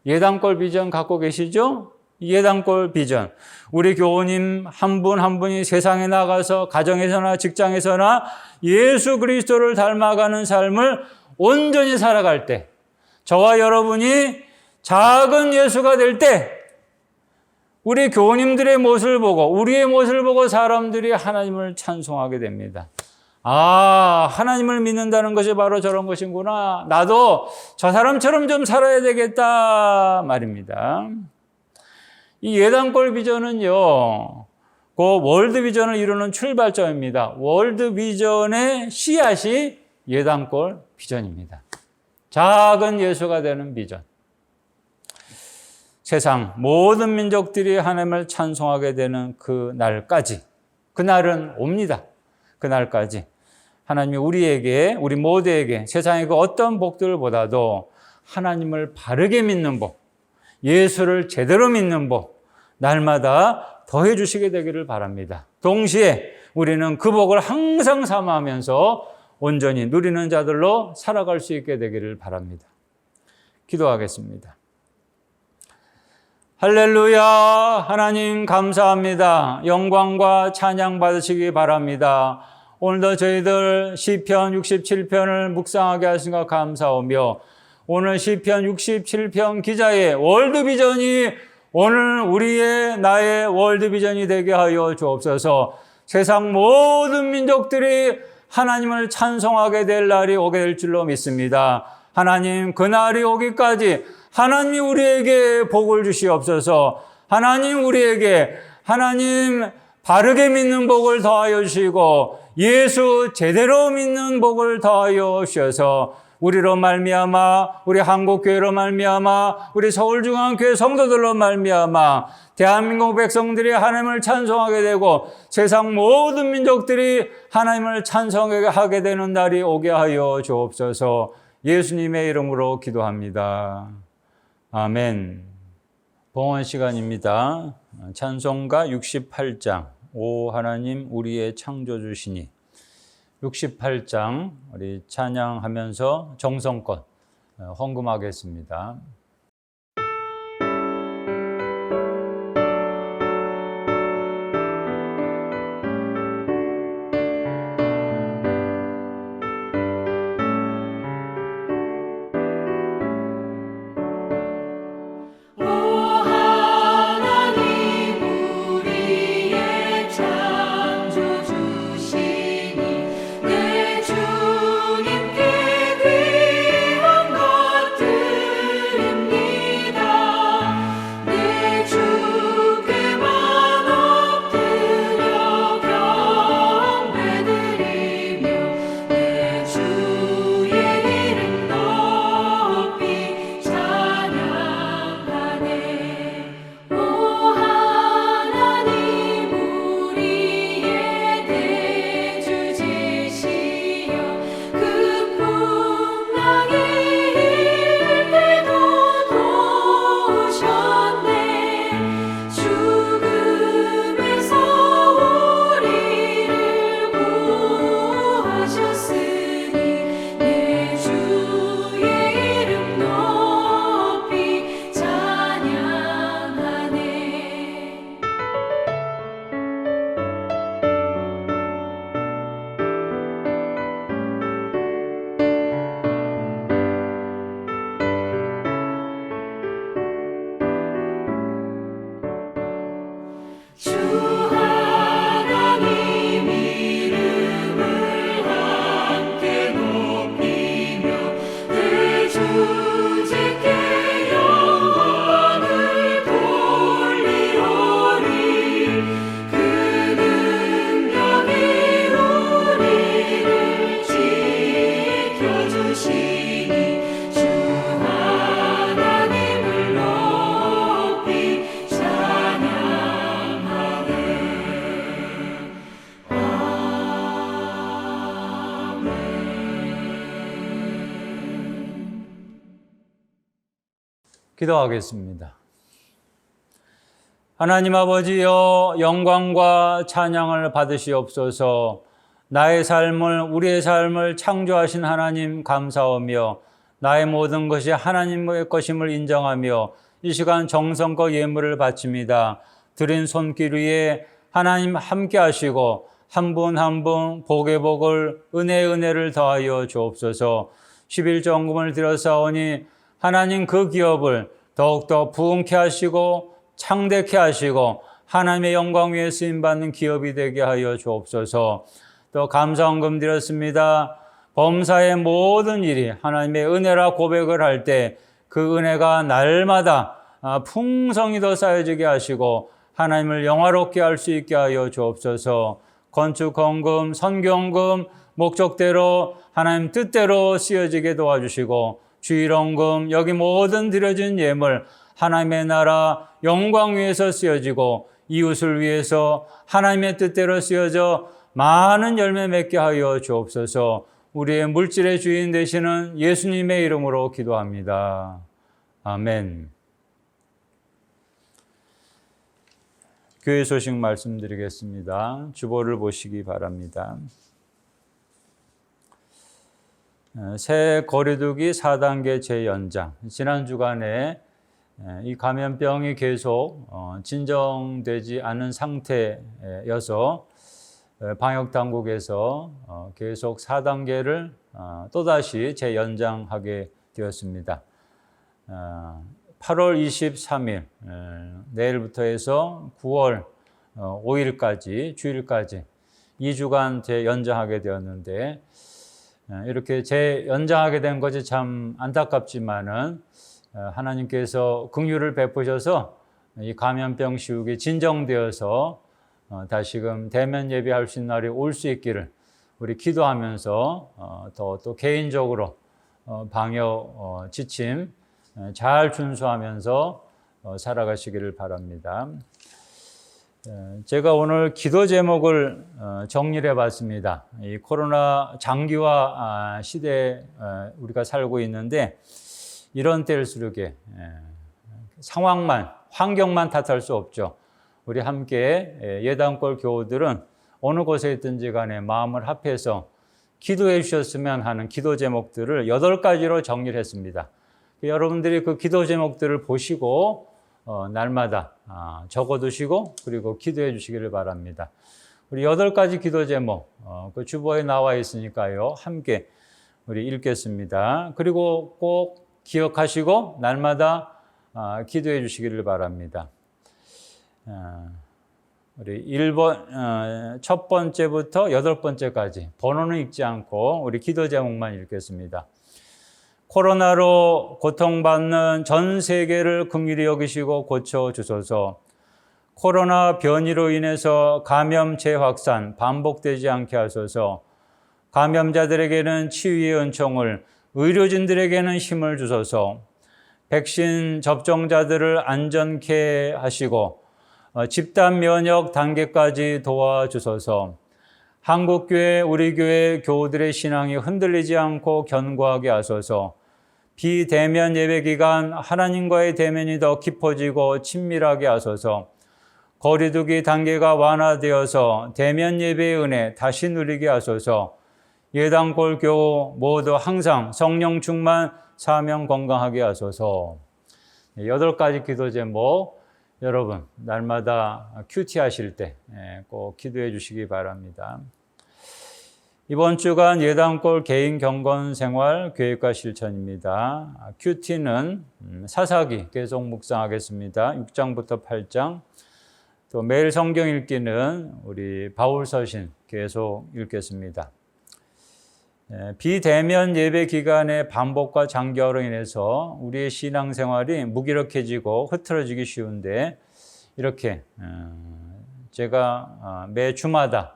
예단골 비전 갖고 계시죠? 예단골 비전. 우리 교우님 한 분 한 분이 세상에 나가서 가정에서나 직장에서나 예수 그리스도를 닮아가는 삶을 온전히 살아갈 때, 저와 여러분이 작은 예수가 될 때, 우리 교우님들의 모습을 보고 우리의 모습을 보고 사람들이 하나님을 찬송하게 됩니다. 아, 하나님을 믿는다는 것이 바로 저런 것이구나. 나도 저 사람처럼 좀 살아야 되겠다 말입니다. 이 예단골 비전은요, 그 월드 비전을 이루는 출발점입니다. 월드 비전의 씨앗이 예단골 비전입니다. 작은 예수가 되는 비전. 세상 모든 민족들이 하나님을 찬송하게 되는 그 날까지, 그날은 옵니다. 그날까지 하나님이 우리에게, 우리 모두에게 세상의 그 어떤 복들보다도 하나님을 바르게 믿는 복, 예수를 제대로 믿는 복, 날마다 더해 주시게 되기를 바랍니다. 동시에 우리는 그 복을 항상 사모하면서 온전히 누리는 자들로 살아갈 수 있게 되기를 바랍니다. 기도하겠습니다. 할렐루야. 하나님 감사합니다. 영광과 찬양 받으시기 바랍니다. 오늘도 저희들 시편 67편을 묵상하게 하신 것 감사하며 오늘 시편 67편 기자의 월드비전이 오늘 우리의 나의 월드비전이 되게 하여 주옵소서. 세상 모든 민족들이 하나님을 찬송하게 될 날이 오게 될 줄로 믿습니다. 하나님, 그 날이 오기까지 하나님이 우리에게 복을 주시옵소서. 하나님, 우리에게 하나님 바르게 믿는 복을 더하여 주시고 예수 제대로 믿는 복을 더하여 주셔서 우리로 말미암아, 우리 한국교회로 말미암아, 우리 서울중앙교회 성도들로 말미암아 대한민국 백성들이 하나님을 찬송하게 되고 세상 모든 민족들이 하나님을 찬송하게 되는 날이 오게 하여 주옵소서. 예수님의 이름으로 기도합니다. 아멘. 봉헌 시간입니다. 찬송가 68장 오 하나님 우리의 창조주시니 68장 우리 찬양하면서 정성껏 헌금하겠습니다. 주님께 귀한 것들 기도하겠습니다. 하나님 아버지여, 영광과 찬양을 받으시옵소서. 나의 삶을, 우리의 삶을 창조하신 하나님 감사하며 나의 모든 것이 하나님의 것임을 인정하며 이 시간 정성과 예물을 바칩니다. 드린 손길 위에 하나님 함께 하시고 한 분 한 분 복의 복을, 은혜의 은혜를 더하여 주옵소서. 11전금을 드렸사오니 하나님 그 기업을 더욱더 부흥케 하시고 창대케 하시고 하나님의 영광 위에 쓰임받는 기업이 되게 하여 주옵소서. 또 감사헌금 드렸습니다. 범사의 모든 일이 하나님의 은혜라 고백을 할 때 그 은혜가 날마다 풍성히 더 쌓여지게 하시고 하나님을 영화롭게 할 수 있게 하여 주옵소서. 건축헌금, 선교헌금 목적대로 하나님 뜻대로 쓰여지게 도와주시고 주일헌금, 여기 모든 드려진 예물 하나님의 나라 영광 위에서 쓰여지고 이웃을 위해서 하나님의 뜻대로 쓰여져 많은 열매 맺게 하여 주옵소서. 우리의 물질의 주인 되시는 예수님의 이름으로 기도합니다. 아멘. 교회 소식 말씀드리겠습니다. 주보를 보시기 바랍니다. 새 거리두기 4단계 재연장. 지난 주간에 이 감염병이 계속 진정되지 않은 상태여서 방역당국에서 계속 4단계를 또다시 재연장하게 되었습니다. 8월 23일 내일부터 해서 9월 5일까지 주일까지 2주간 재연장하게 되었는데 이렇게 재연장하게 된 것이 참 안타깝지만은 하나님께서 긍휼을 베푸셔서 이 감염병 시국이 진정되어서 다시금 대면 예배할 수 있는 날이 올 수 있기를 우리 기도하면서 또 개인적으로 방역 지침 잘 준수하면서 살아가시기를 바랍니다. 제가 오늘 기도 제목을 정리를 해봤습니다. 이 코로나 장기화 시대에 우리가 살고 있는데 이런 때일수록 상황만, 환경만 탓할 수 없죠. 우리 함께 예단골 교우들은 어느 곳에 있든지 간에 마음을 합해서 기도해 주셨으면 하는 기도 제목들을 8가지로 정리를 했습니다. 여러분들이 그 기도 제목들을 보시고 날마다 적어두시고 그리고 기도해 주시기를 바랍니다. 우리 8가지 기도 제목 그 주보에 나와 있으니까요. 함께 우리 읽겠습니다. 그리고 꼭 기억하시고 날마다 기도해 주시기를 바랍니다. 우리 1번, 첫 번째부터 8번째까지 번호는 읽지 않고 우리 기도 제목만 읽겠습니다. 코로나로 고통받는 전 세계를 긍휼히 여기시고 고쳐주소서. 코로나 변이로 인해서 감염 재확산 반복되지 않게 하소서. 감염자들에게는 치유의 은총을, 의료진들에게는 힘을 주소서. 백신 접종자들을 안전케 하시고 집단 면역 단계까지 도와주소서. 한국교회, 우리 교회 교우들의 신앙이 흔들리지 않고 견고하게 하소서. 비대면 예배 기간 하나님과의 대면이 더 깊어지고 친밀하게 하소서. 거리두기 단계가 완화되어서 대면 예배의 은혜 다시 누리게 하소서. 예단골 교우 모두 항상 성령 충만, 사명 건강하게 하소서. 8가지 기도 제목 여러분 날마다 큐티 하실 때 꼭 기도해 주시기 바랍니다. 이번 주간 예단골 개인 경건 생활 계획과 실천입니다. 큐티는 사사기 계속 묵상하겠습니다. 6장부터 8장. 또 매일 성경 읽기는 우리 바울 서신 계속 읽겠습니다. 비대면 예배 기간의 반복과 장기화로 인해서 우리의 신앙생활이 무기력해지고 흐트러지기 쉬운데 이렇게 제가 매 주마다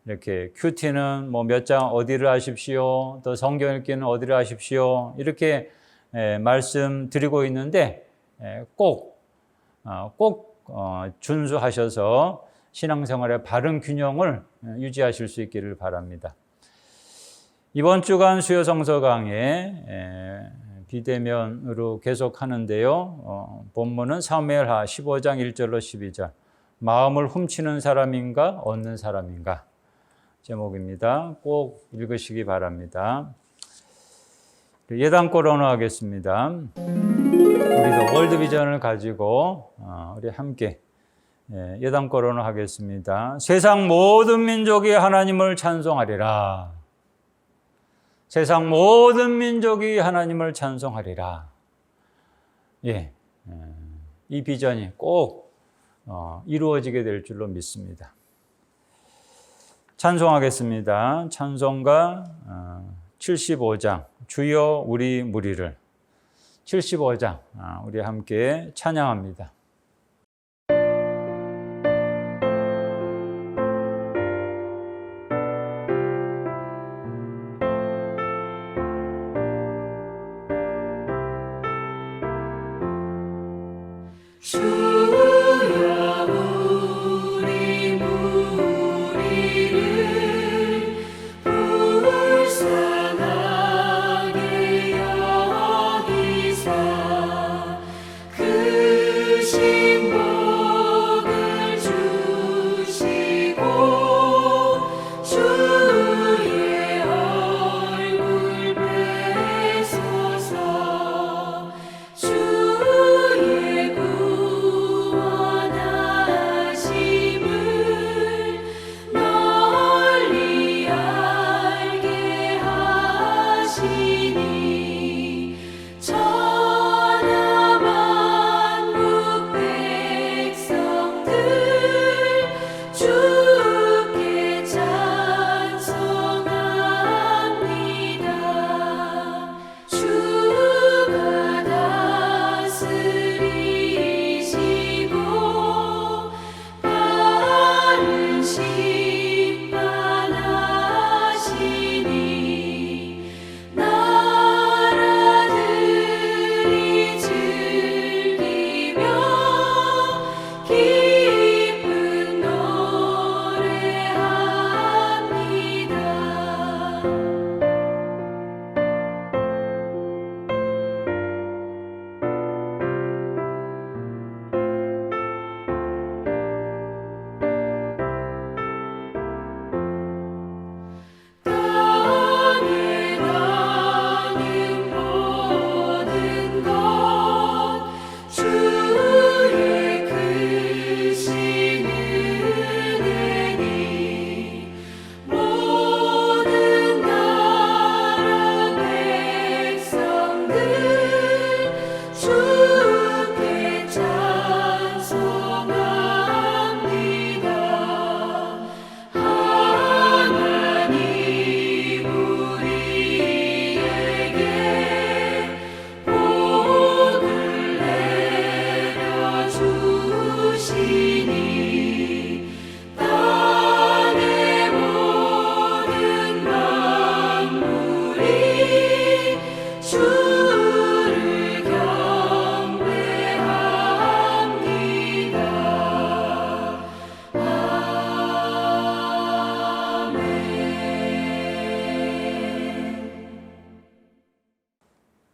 이렇게 큐티는 뭐 몇 장 어디를 하십시오, 또 성경 읽기는 어디를 하십시오 이렇게 말씀드리고 있는데 꼭 준수하셔서 신앙생활의 바른 균형을 유지하실 수 있기를 바랍니다. 이번 주간 수요 성서 강의 비대면으로 계속 하는데요. 본문은 사무엘하 15장 1절로 12절. 마음을 훔치는 사람인가 얻는 사람인가 제목입니다. 꼭 읽으시기 바랍니다. 예단거론을 하겠습니다. 우리도 월드비전을 가지고 우리 함께 예단거론을 하겠습니다. 세상 모든 민족이 하나님을 찬송하리라. 세상 모든 민족이 하나님을 찬송하리라. 이 비전이 꼭 이루어지게 될 줄로 믿습니다. 찬송하겠습니다. 찬송가 75장 주여 우리 무리를 75장 우리 함께 찬양합니다.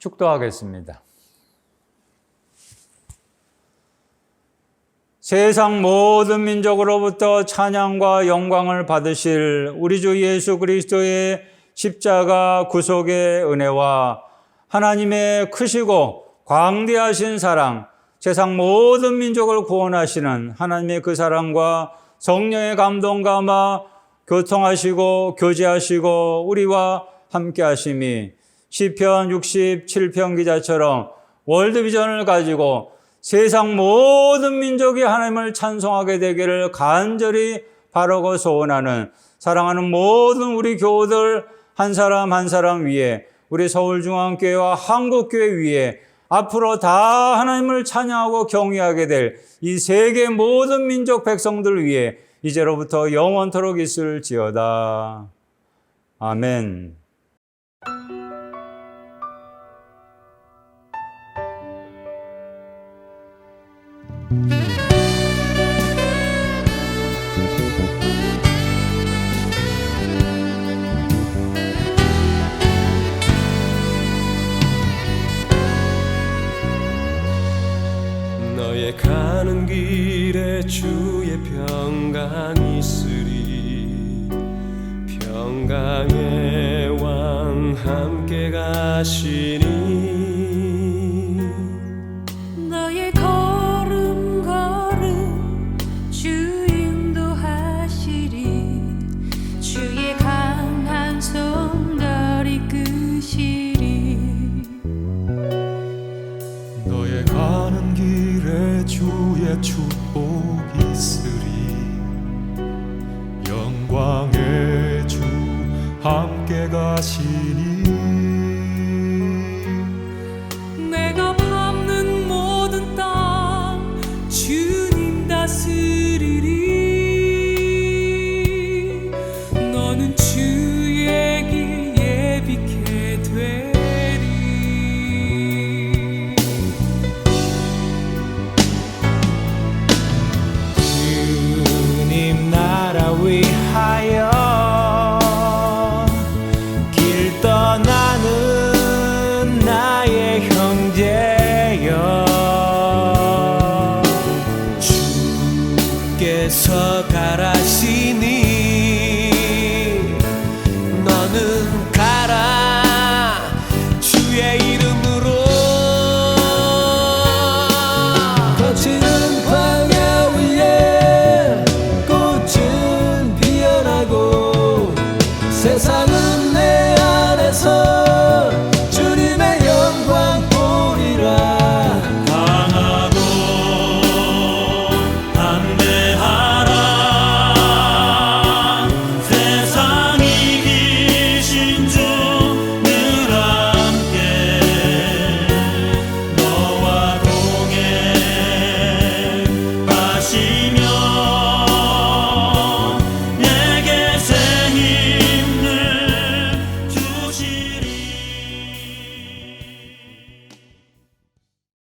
축도하겠습니다. 세상 모든 민족으로부터 찬양과 영광을 받으실 우리 주 예수 그리스도의 십자가 구속의 은혜와 하나님의 크시고 광대하신 사랑, 세상 모든 민족을 구원하시는 하나님의 그 사랑과 성령의 감동 감화 교통하시고 교제하시고 우리와 함께 하심이 시편 67편 기자처럼 월드비전을 가지고 세상 모든 민족이 하나님을 찬송하게 되기를 간절히 바라고 소원하는 사랑하는 모든 우리 교우들 한 사람 한 사람 위에 우리 서울중앙교회와 한국교회 위에 앞으로 다 하나님을 찬양하고 경외하게 될 이 세계 모든 민족 백성들 위에 이제로부터 영원토록 있을지어다. 아멘. 너의 가는 길에 주의 평강 있으리. 평강의 왕 함께 가시니. 너의 걸음 주 인도하시리. 주의 강한 손 널 이끄시리. 너의 가는 길에 주의 축복 있으리. 영광의 주 함께 가시니. 내가 밟는 모든 땅 주님 다스리리. 너는 주의 길 예비케 되리. 주님 나라 위하여 길 떠나는 나의 형제여. 주께서 가라